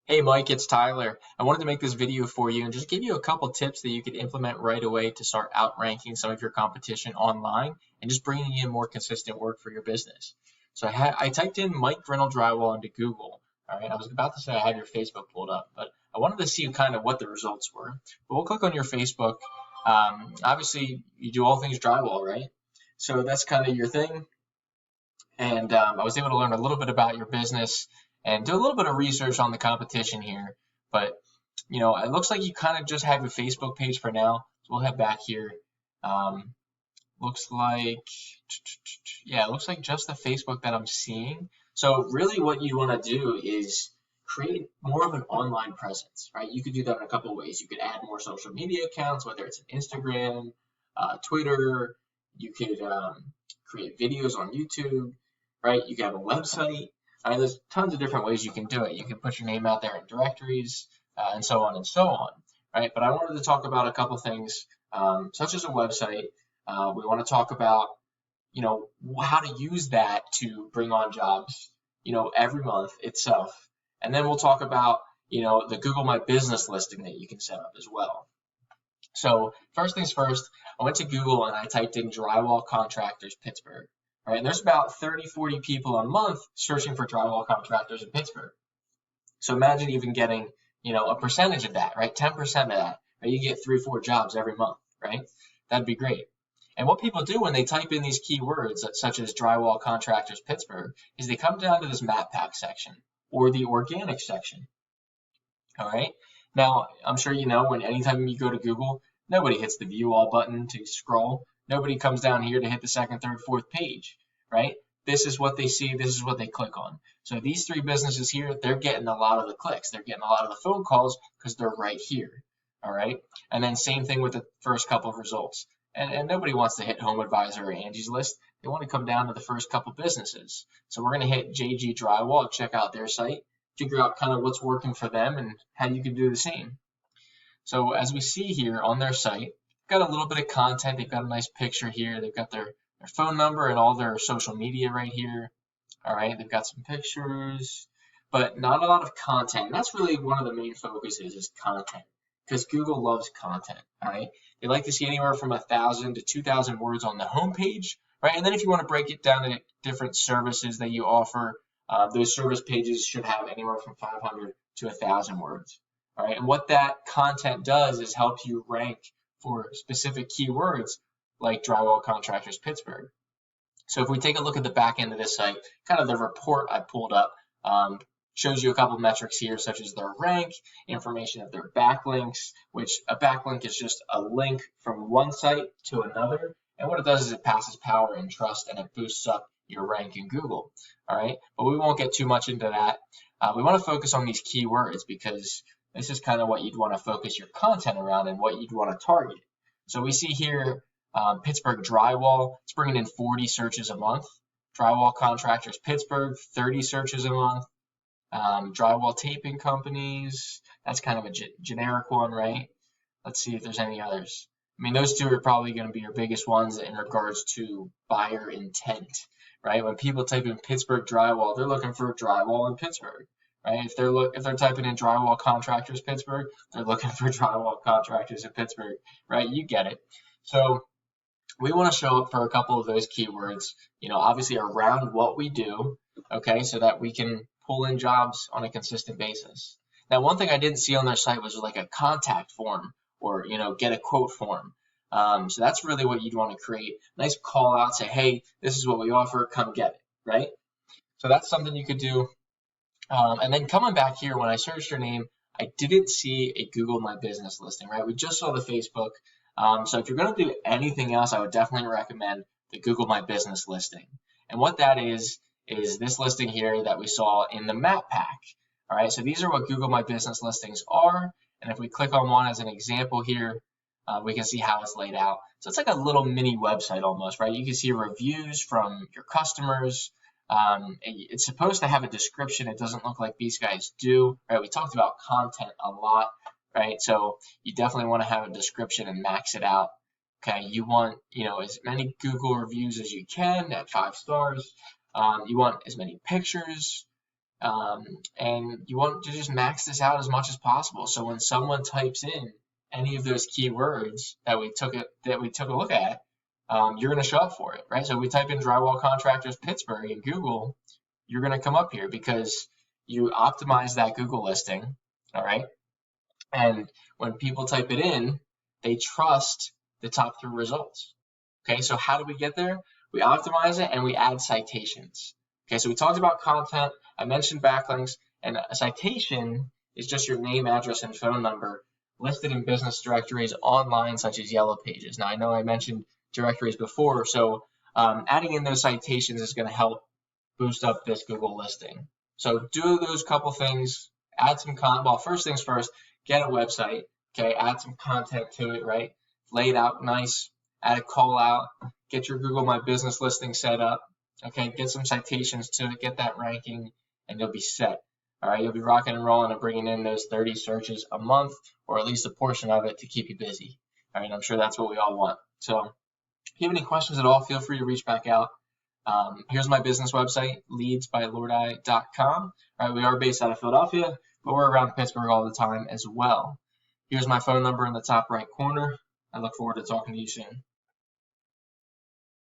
Hey Mike, it's Tyler. I wanted to make this video for you and just give you a couple tips that you could implement right away to start outranking some of your competition online and just bringing in more consistent work for your business. So I typed in Mike Grinnell Drywall into Google. All right, I was about to say I had your Facebook pulled up, but I wanted to see kind of what the results were. But we'll click on your Facebook. Obviously, you do all things drywall, right? So that's kind of your thing. And I was able to learn a little bit about your business and do a little bit of research on the competition here. But it looks like you kind of just have your Facebook page for now. So we'll head back here. Looks like, yeah, it looks like just the Facebook that I'm seeing. So really what you want to do is create more of an online presence, right? You could do that in a couple of ways. You could add more social media accounts, whether it's an Instagram, Twitter. You could create videos on YouTube, right? You can have a website. There's tons of different ways you can do it. You can put your name out there in directories and so on and so on, right? But I wanted to talk about a couple things, such as a website. We want to talk about, how to use that to bring on jobs, every month itself. And then we'll talk about, the Google My Business listing that you can set up as well. So first things first, I went to Google and I typed in Drywall Contractors Pittsburgh. Right, and there's about 30, 40 people a month searching for drywall contractors in Pittsburgh. So imagine even getting, a percentage of that, right? 10% of that, right? You get 3 or 4 jobs every month, right? That'd be great. And what people do when they type in these keywords, such as drywall contractors Pittsburgh, is they come down to this map pack section or the organic section. All right. Now, I'm sure when anytime you go to Google, nobody hits the view all button to scroll. Nobody comes down here to hit the second, third, fourth page, right? This is what they see. This is what they click on. So these 3 businesses here, they're getting a lot of the clicks. They're getting a lot of the phone calls because they're right here, all right? And then same thing with the first couple of results. And nobody wants to hit Home Advisor or Angie's List. They want to come down to the first couple businesses. So we're going to hit JG Drywall, check out their site, figure out kind of what's working for them and how you can do the same. So as we see here on their site, got a little bit of content. They've got a nice picture here. They've got their phone number and all their social media right here. All right, they've got some pictures, but not a lot of content. And that's really one of the main focuses is content, because Google loves content. All right, they like to see anywhere from 1,000 to 2,000 words on the homepage, right? And then if you want to break it down to different services that you offer, those service pages should have anywhere from 500 to 1,000 words. All right, and what that content does is help you rank for specific keywords like Drywall Contractors Pittsburgh. So if we take a look at the back end of this site, kind of the report I pulled up shows you a couple metrics here, such as their rank, information of their backlinks, which a backlink is just a link from one site to another. And what it does is it passes power and trust, and it boosts up your rank in Google. All right, but we won't get too much into that. We want to focus on these keywords because this is kind of what you'd want to focus your content around and what you'd want to target. So we see here Pittsburgh Drywall, it's bringing in 40 searches a month. Drywall Contractors Pittsburgh, 30 searches a month. Drywall Taping Companies, that's kind of a generic one, right? Let's see if there's any others. I mean, those 2 are probably going to be your biggest ones in regards to buyer intent, right? When people type in Pittsburgh Drywall, they're looking for drywall in Pittsburgh. Right? If they're typing in Drywall Contractors Pittsburgh, they're looking for Drywall Contractors in Pittsburgh, right? You get it. So we want to show up for a couple of those keywords, obviously around what we do, okay, so that we can pull in jobs on a consistent basis. Now, one thing I didn't see on their site was like a contact form or, get a quote form. So that's really what you'd want to create. Nice call out, say, hey, this is what we offer, come get it, right? So that's something you could do. And then coming back here, when I searched your name, I didn't see a Google My Business listing, right? We just saw the Facebook. So if you're going to do anything else, I would definitely recommend the Google My Business listing. And what that is this listing here that we saw in the map pack. All right, so these are what Google My Business listings are. And if we click on one as an example here, we can see how it's laid out. So it's like a little mini website almost, right? You can see reviews from your customers. It's supposed to have a description. It doesn't look like these guys do, right? We talked about content a lot, right? So you definitely want to have a description and max it out. Okay, you want, as many Google reviews as you can at 5 stars. You want as many pictures, And you want to just max this out as much as possible. So when someone types in any of those keywords that we took a look at, you're going to show up for it, right? So we type in drywall contractors Pittsburgh in Google, you're going to come up here because you optimize that Google listing, all right? And when people type it in, they trust the top 3 results. Okay, so how do we get there? We optimize it and we add citations. Okay, so we talked about content. I mentioned backlinks, and a citation is just your name, address, and phone number listed in business directories online, such as Yellow Pages. Now, I know I mentioned directories before, so adding in those citations is going to help boost up this Google listing. So do those couple things, add some content. Well, first things first, get a website, okay, add some content to it, right? Lay it out nice, add a call out, get your Google My Business listing set up, okay, get some citations to it, get that ranking, and you'll be set. All right, you'll be rocking and rolling and bringing in those 30 searches a month, or at least a portion of it to keep you busy. All right, I'm sure that's what we all want. So if you have any questions at all, feel free to reach back out. Here's my business website, leadsbylordi.com. All right, we are based out of Philadelphia, but we're around Pittsburgh all the time as well. Here's my phone number in the top right corner. I look forward to talking to you soon.